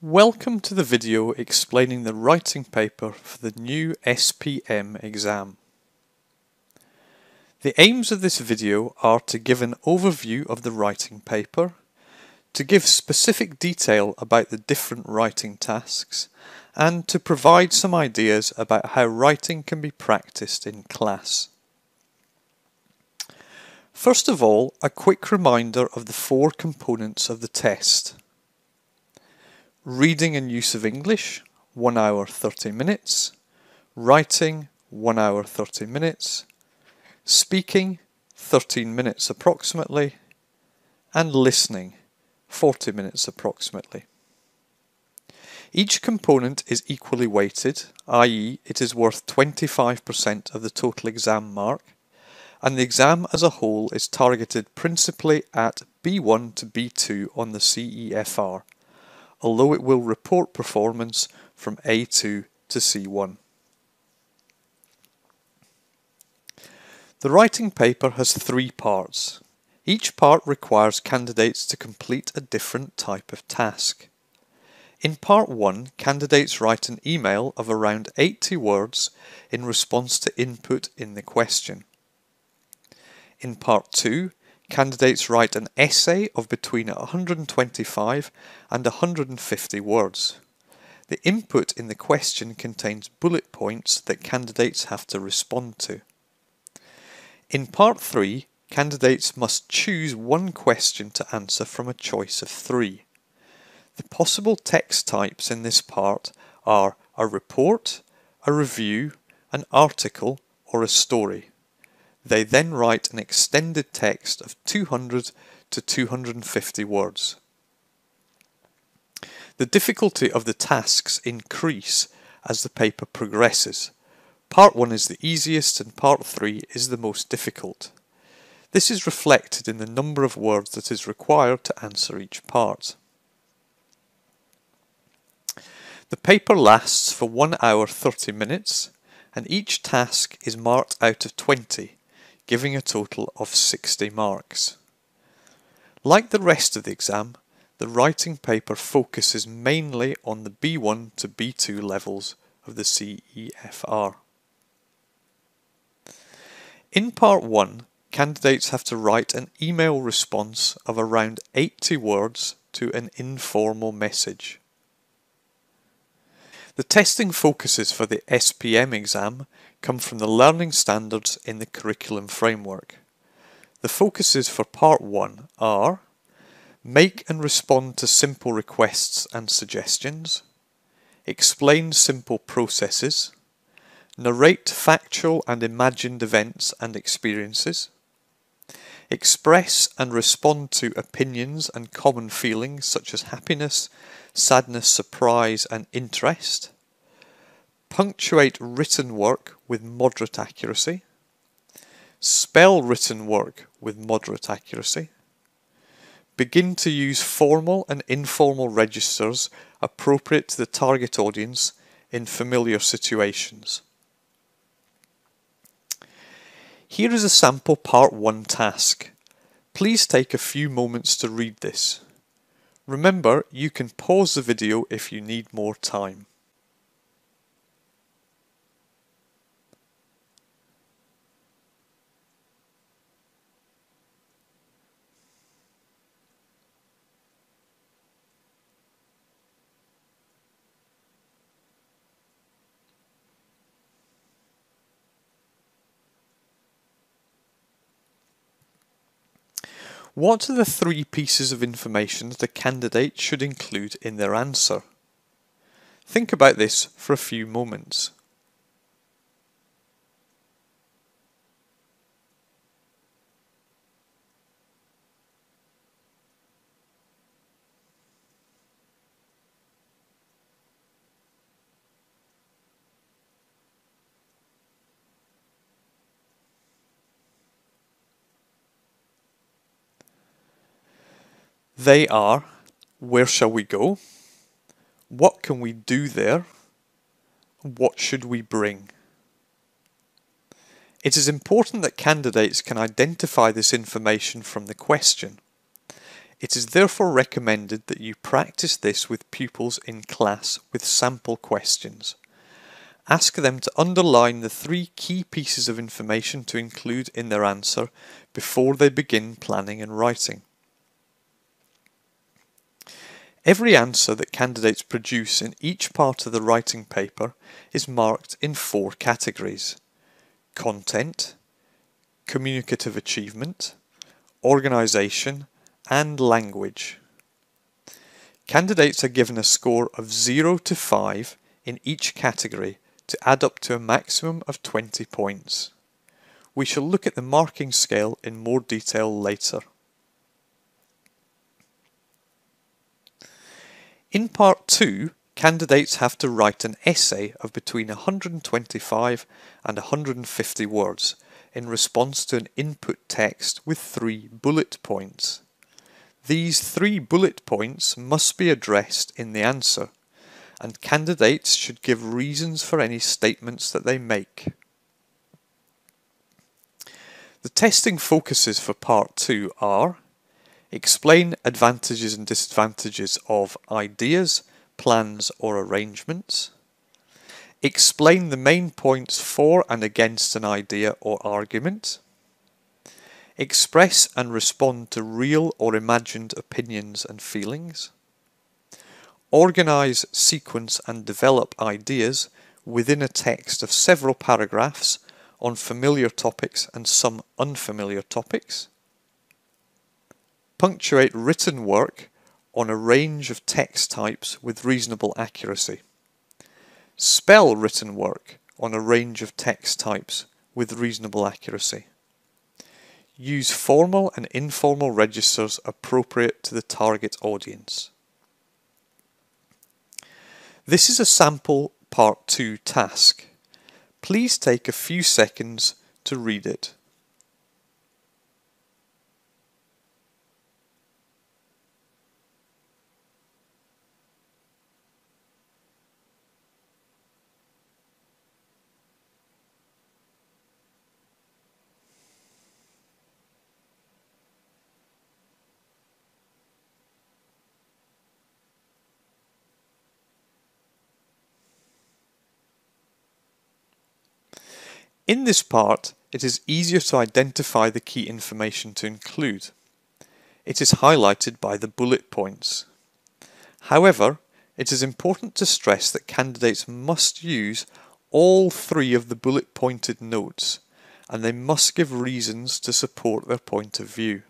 Welcome to the video explaining the writing paper for the new SPM exam. The aims of this video are to give an overview of the writing paper, to give specific detail about the different writing tasks, and to provide some ideas about how writing can be practiced in class. First of all, a quick reminder of the four components of the test. Reading and use of English, 1 hour 30 minutes. Writing, 1 hour 30 minutes. Speaking, 13 minutes approximately. And listening, 40 minutes approximately. Each component is equally weighted, i.e. it is worth 25% of the total exam mark, and the exam as a whole is targeted principally at B1 to B2 on the CEFR, although it will report performance from A2 to C1. The writing paper has 3 parts. Each part requires candidates to complete a different type of task. In part 1, candidates write an email of around 80 words in response to input in the question. In part 2, candidates write an essay of between 125 and 150 words. The input in the question contains bullet points that candidates have to respond to. In part 3, candidates must choose one question to answer from a choice of 3. The possible text types in this part are a report, a review, an article, or a story. They then write an extended text of 200 to 250 words. The difficulty of the tasks increase as the paper progresses. Part 1 is the easiest and Part 3 is the most difficult. This is reflected in the number of words that is required to answer each part. The paper lasts for 1 hour 30 minutes and each task is marked out of 20. Giving a total of 60 marks. Like the rest of the exam, the writing paper focuses mainly on the B1 to B2 levels of the CEFR. In part 1, candidates have to write an email response of around 80 words to an informal message. The testing focuses for the SPM exam come from the learning standards in the curriculum framework. The focuses for part 1 are: make and respond to simple requests and suggestions, explain simple processes, narrate factual and imagined events and experiences, express and respond to opinions and common feelings such as happiness, sadness, surprise and interest, punctuate written work with moderate accuracy, spell written work with moderate accuracy, begin to use formal and informal registers appropriate to the target audience in familiar situations. Here is a sample part 1 task. Please take a few moments to read this. Remember, you can pause the video if you need more time. What are the 3 pieces of information the candidate should include in their answer? Think about this for a few moments. They are: where shall we go? What can we do there? What should we bring? It is important that candidates can identify this information from the question. It is therefore recommended that you practice this with pupils in class with sample questions. Ask them to underline the 3 key pieces of information to include in their answer before they begin planning and writing. Every answer that candidates produce in each part of the writing paper is marked in 4 categories: content, communicative achievement, organisation, and language. Candidates are given a score of 0 to 5 in each category to add up to a maximum of 20 points. We shall look at the marking scale in more detail later. In Part 2, candidates have to write an essay of between 125 and 150 words in response to an input text with 3 bullet points. These 3 bullet points must be addressed in the answer, and candidates should give reasons for any statements that they make. The testing focuses for Part 2 are: explain advantages and disadvantages of ideas, plans or arrangements. Explain the main points for and against an idea or argument. Express and respond to real or imagined opinions and feelings. Organise, sequence and develop ideas within a text of several paragraphs on familiar topics and some unfamiliar topics. Punctuate written work on a range of text types with reasonable accuracy. Spell written work on a range of text types with reasonable accuracy. Use formal and informal registers appropriate to the target audience. This is a sample Part 2 task. Please take a few seconds to read it. In this part, it is easier to identify the key information to include. It is highlighted by the bullet points. However, it is important to stress that candidates must use all 3 of the bullet-pointed notes, and they must give reasons to support their point of view.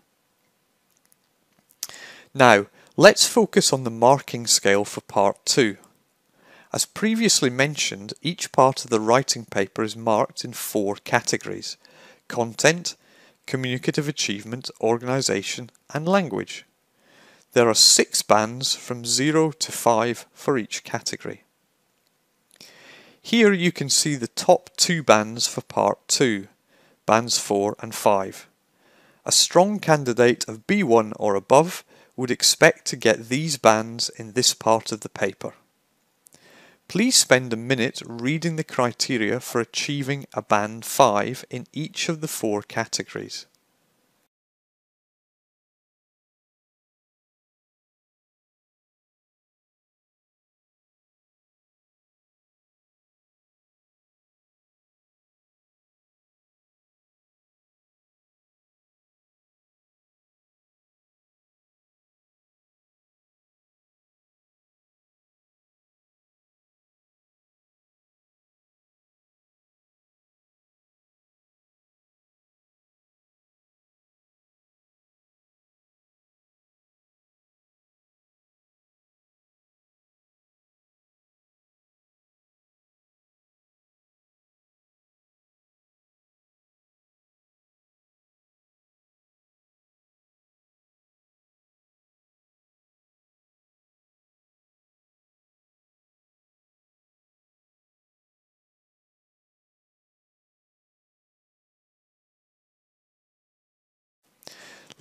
Now, let's focus on the marking scale for Part 2. As previously mentioned, each part of the writing paper is marked in 4 categories: content, communicative achievement, organisation, and language. There are 6 bands from 0 to 5 for each category. Here you can see the top 2 bands for Part 2, bands 4 and 5. A strong candidate of B1 or above would expect to get these bands in this part of the paper. Please spend a minute reading the criteria for achieving a band 5 in each of the 4 categories.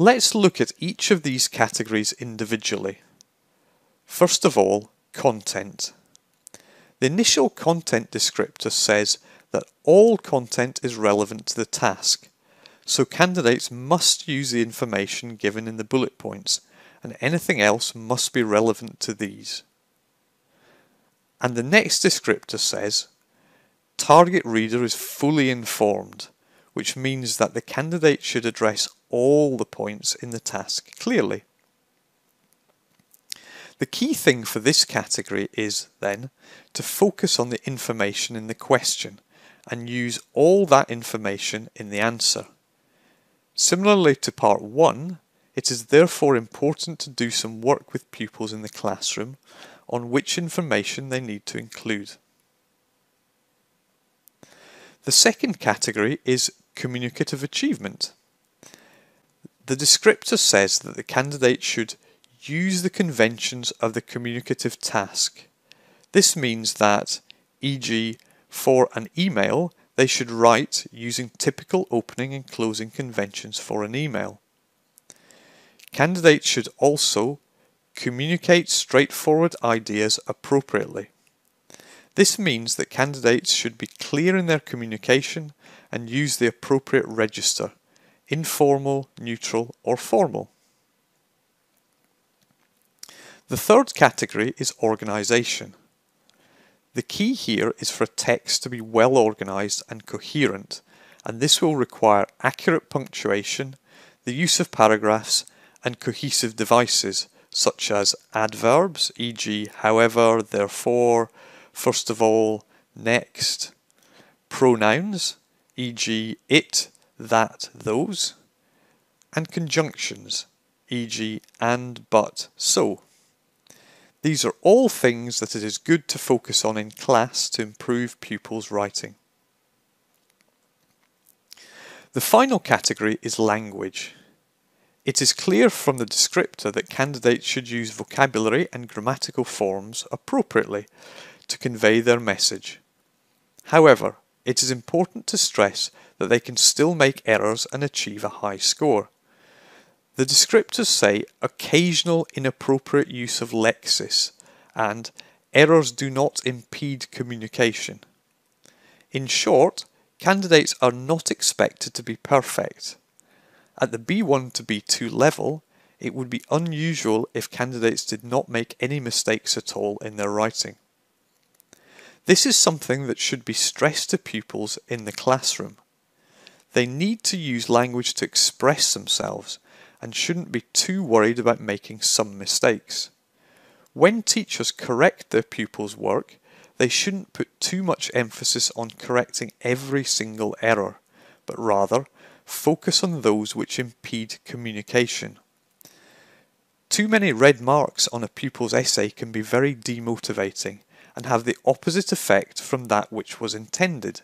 Let's look at each of these categories individually. First of all, content. The initial content descriptor says that all content is relevant to the task, so candidates must use the information given in the bullet points and anything else must be relevant to these. And the next descriptor says, target reader is fully informed, which means that the candidate should address all the points in the task clearly. The key thing for this category is, then, to focus on the information in the question and use all that information in the answer. Similarly to part 1, it is therefore important to do some work with pupils in the classroom on which information they need to include. The second category is communicative achievement. The descriptor says that the candidate should use the conventions of the communicative task. This means that, e.g., for an email, they should write using typical opening and closing conventions for an email. Candidates should also communicate straightforward ideas appropriately. This means that candidates should be clear in their communication and use the appropriate register, informal, neutral, or formal. The third category is organisation. The key here is for a text to be well organised and coherent, and this will require accurate punctuation, the use of paragraphs, and cohesive devices such as adverbs, e.g., however, therefore, first of all, next, pronouns, e.g., it, that, those, and conjunctions, e.g., and, but, so. These are all things that it is good to focus on in class to improve pupils' writing. The final category is language. It is clear from the descriptor that candidates should use vocabulary and grammatical forms appropriately to convey their message. However, it is important to stress that they can still make errors and achieve a high score. The descriptors say occasional inappropriate use of lexis and errors do not impede communication. In short, candidates are not expected to be perfect. At the B1 to B2 level, it would be unusual if candidates did not make any mistakes at all in their writing. This is something that should be stressed to pupils in the classroom. They need to use language to express themselves and shouldn't be too worried about making some mistakes. When teachers correct their pupils' work, they shouldn't put too much emphasis on correcting every single error, but rather focus on those which impede communication. Too many red marks on a pupil's essay can be very demotivating and have the opposite effect from that which was intended.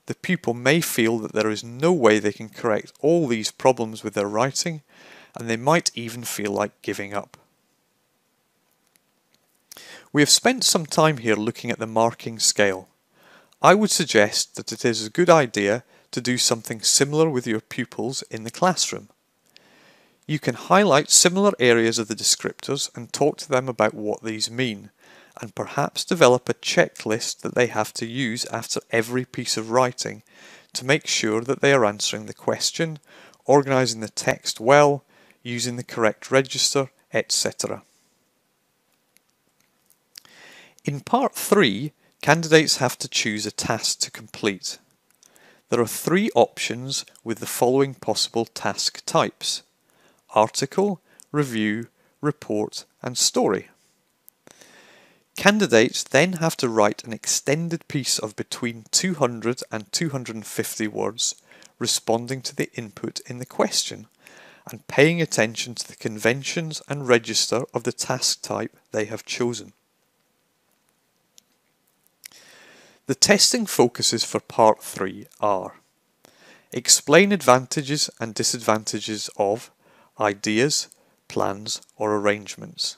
The pupil may feel that there is no way they can correct all these problems with their writing, and they might even feel like giving up. We have spent some time here looking at the marking scale. I would suggest that it is a good idea to do something similar with your pupils in the classroom. You can highlight similar areas of the descriptors and talk to them about what these mean, and perhaps develop a checklist that they have to use after every piece of writing to make sure that they are answering the question, organising the text well, using the correct register, etc. In part 3, candidates have to choose a task to complete. There are 3 options with the following possible task types: article, review, report, and story. Candidates then have to write an extended piece of between 200 and 250 words responding to the input in the question and paying attention to the conventions and register of the task type they have chosen. The testing focuses for part 3 are: explain advantages and disadvantages of ideas, plans or arrangements.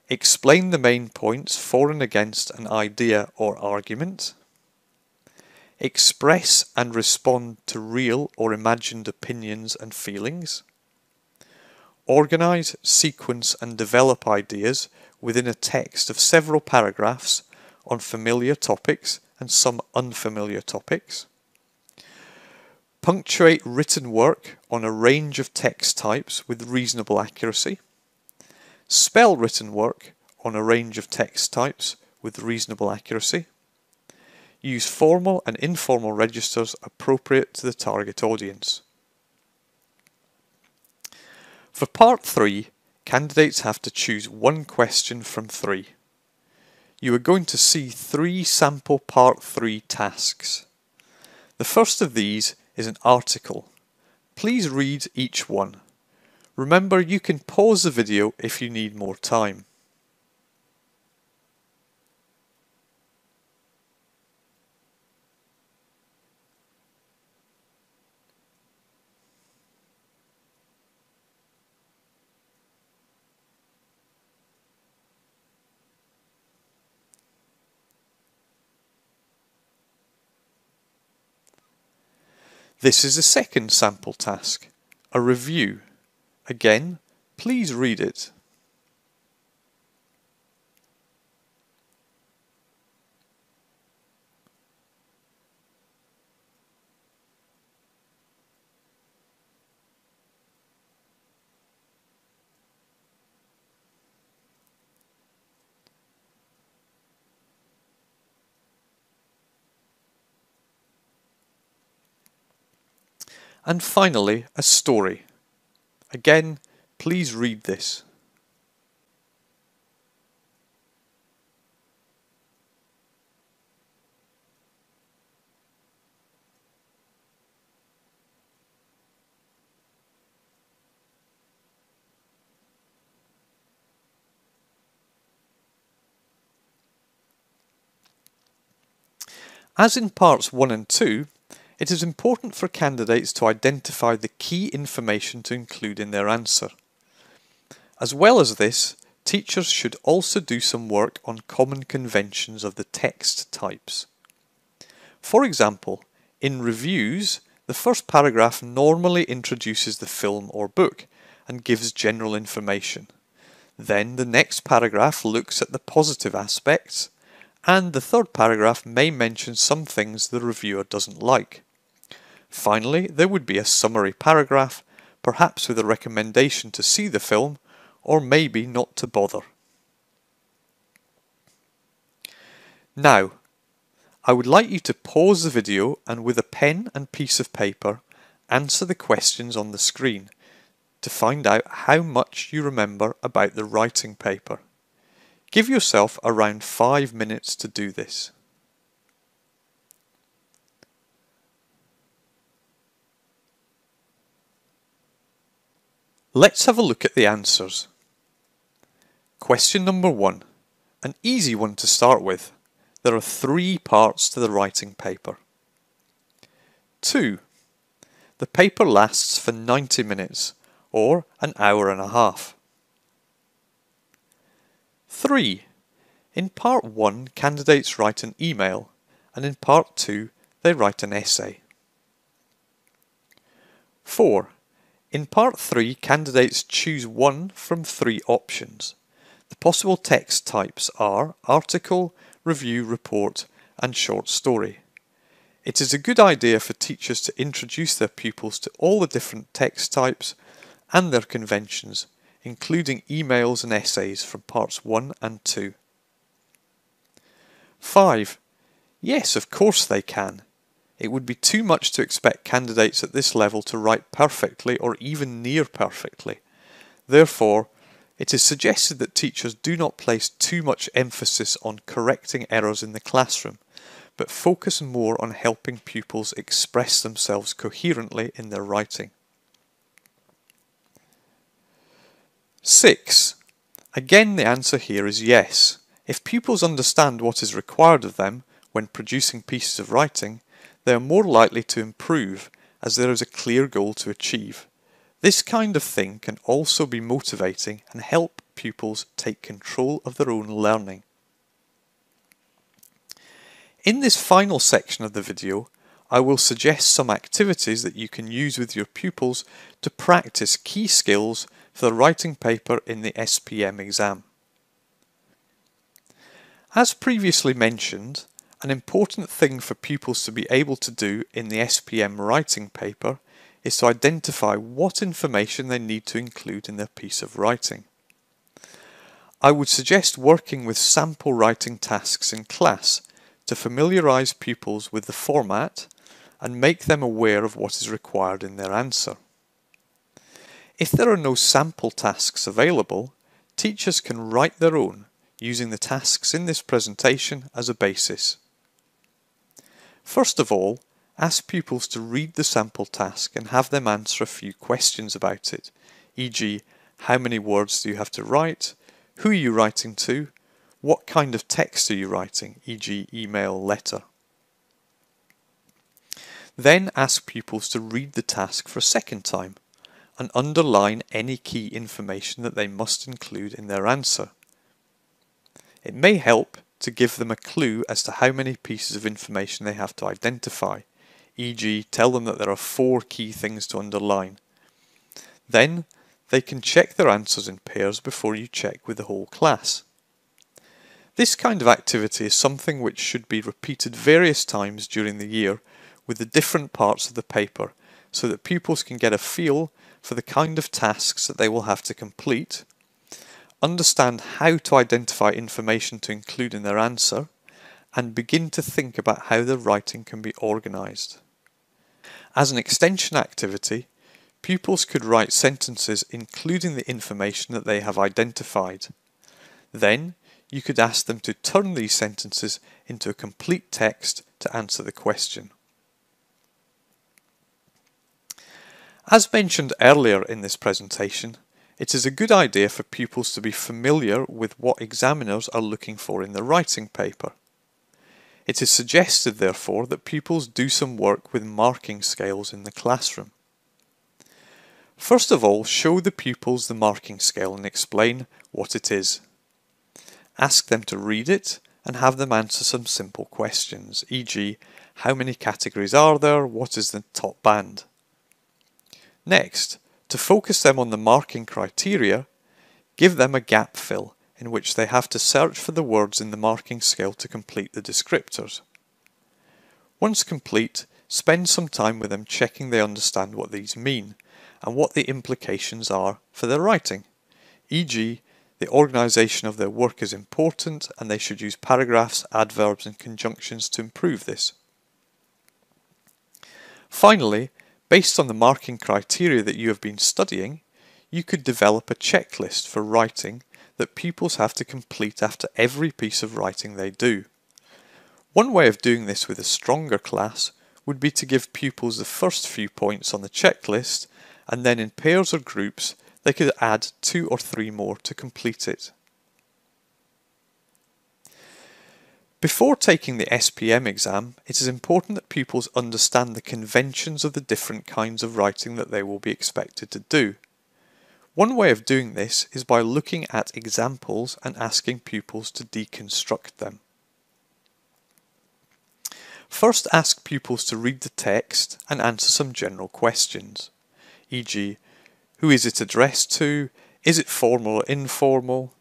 Explain the main points for and against an idea or argument. Express and respond to real or imagined opinions and feelings. Organize, sequence and develop ideas within a text of several paragraphs on familiar topics and some unfamiliar topics. Punctuate written work on a range of text types with reasonable accuracy. Spell written work on a range of text types with reasonable accuracy. Use formal and informal registers appropriate to the target audience. For Part 3, candidates have to choose one question from 3. You are going to see 3 sample Part 3 tasks. The first of these is an article. Please read each one. Remember, you can pause the video if you need more time. This is the second sample task, a review. Again, please read it. And finally, a story. Again, please read this. As in parts 1 and 2, it is important for candidates to identify the key information to include in their answer. As well as this, teachers should also do some work on common conventions of the text types. For example, in reviews, the first paragraph normally introduces the film or book and gives general information. Then the next paragraph looks at the positive aspects, and the third paragraph may mention some things the reviewer doesn't like. Finally, there would be a summary paragraph, perhaps with a recommendation to see the film, or maybe not to bother. Now, I would like you to pause the video and with a pen and piece of paper, answer the questions on the screen to find out how much you remember about the writing paper. Give yourself around 5 minutes to do this. Let's have a look at the answers. Question number 1, an easy one to start with. There are 3 parts to the writing paper. 2, the paper lasts for 90 minutes or an hour and a half. 3, in part 1 candidates write an email and in part 2 they write an essay. 4, in part 3 candidates choose one from 3 options. The possible text types are article, review, report and short story. It is a good idea for teachers to introduce their pupils to all the different text types and their conventions, including emails and essays from parts 1 and 2. 5. Yes, of course they can. It would be too much to expect candidates at this level to write perfectly or even near perfectly. Therefore, it is suggested that teachers do not place too much emphasis on correcting errors in the classroom, but focus more on helping pupils express themselves coherently in their writing. 6. Again, the answer here is yes. If pupils understand what is required of them when producing pieces of writing, they are more likely to improve as there is a clear goal to achieve. This kind of thing can also be motivating and help pupils take control of their own learning. In this final section of the video, I will suggest some activities that you can use with your pupils to practice key skills for the writing paper in the SPM exam. As previously mentioned, An important thing for pupils to be able to do in the SPM writing paper is to identify what information they need to include in their piece of writing. I would suggest working with sample writing tasks in class to familiarise pupils with the format and make them aware of what is required in their answer. If there are no sample tasks available, teachers can write their own using the tasks in this presentation as a basis. First of all, ask pupils to read the sample task and have them answer a few questions about it, e.g., how many words do you have to write, who are you writing to, what kind of text are you writing, e.g., email, letter. Then ask pupils to read the task for a second time and underline any key information that they must include in their answer. It may help to give them a clue as to how many pieces of information they have to identify, e.g. tell them that there are 4 key things to underline. Then they can check their answers in pairs before you check with the whole class. This kind of activity is something which should be repeated various times during the year with the different parts of the paper so that pupils can get a feel for the kind of tasks that they will have to complete, understand how to identify information to include in their answer, and begin to think about how their writing can be organised. As an extension activity, pupils could write sentences including the information that they have identified. Then, you could ask them to turn these sentences into a complete text to answer the question. As mentioned earlier in this presentation, it is a good idea for pupils to be familiar with what examiners are looking for in the writing paper. It is suggested, therefore, that pupils do some work with marking scales in the classroom. First of all, show the pupils the marking scale and explain what it is. Ask them to read it and have them answer some simple questions, e.g., how many categories are there, what is the top band? Next, to focus them on the marking criteria, give them a gap fill in which they have to search for the words in the marking scale to complete the descriptors. Once complete, spend some time with them checking they understand what these mean and what the implications are for their writing, e.g., the organisation of their work is important and they should use paragraphs, adverbs and conjunctions to improve this. Finally, based on the marking criteria that you have been studying, you could develop a checklist for writing that pupils have to complete after every piece of writing they do. One way of doing this with a stronger class would be to give pupils the first few points on the checklist, and then in pairs or groups they could add 2 or 3 more to complete it. Before taking the SPM exam, it is important that pupils understand the conventions of the different kinds of writing that they will be expected to do. One way of doing this is by looking at examples and asking pupils to deconstruct them. First, ask pupils to read the text and answer some general questions, e.g., who is it addressed to, is it formal or informal?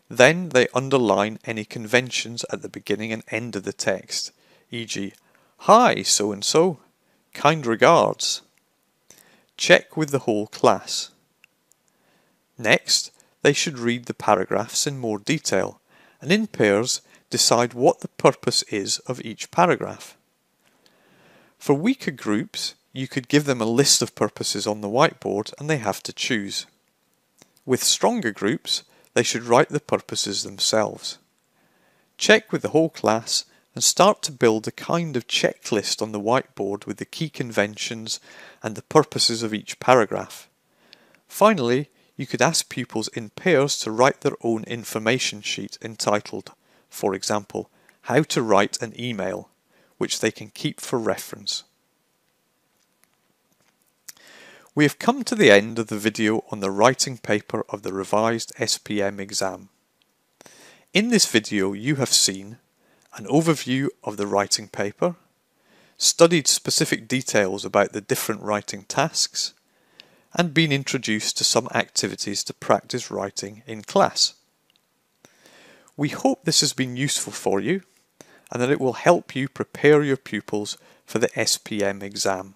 Then they underline any conventions at the beginning and end of the text, e.g., hi so-and-so, kind regards. Check with the whole class. Next, they should read the paragraphs in more detail, and in pairs decide what the purpose is of each paragraph. For weaker groups, you could give them a list of purposes on the whiteboard and they have to choose. With stronger groups, they should write the purposes themselves. Check with the whole class and start to build a kind of checklist on the whiteboard with the key conventions and the purposes of each paragraph. Finally, you could ask pupils in pairs to write their own information sheet entitled, for example, How to Write an Email, which they can keep for reference. We have come to the end of the video on the writing paper of the revised SPM exam. In this video you have seen an overview of the writing paper, studied specific details about the different writing tasks, and been introduced to some activities to practice writing in class. We hope this has been useful for you, and that it will help you prepare your pupils for the SPM exam.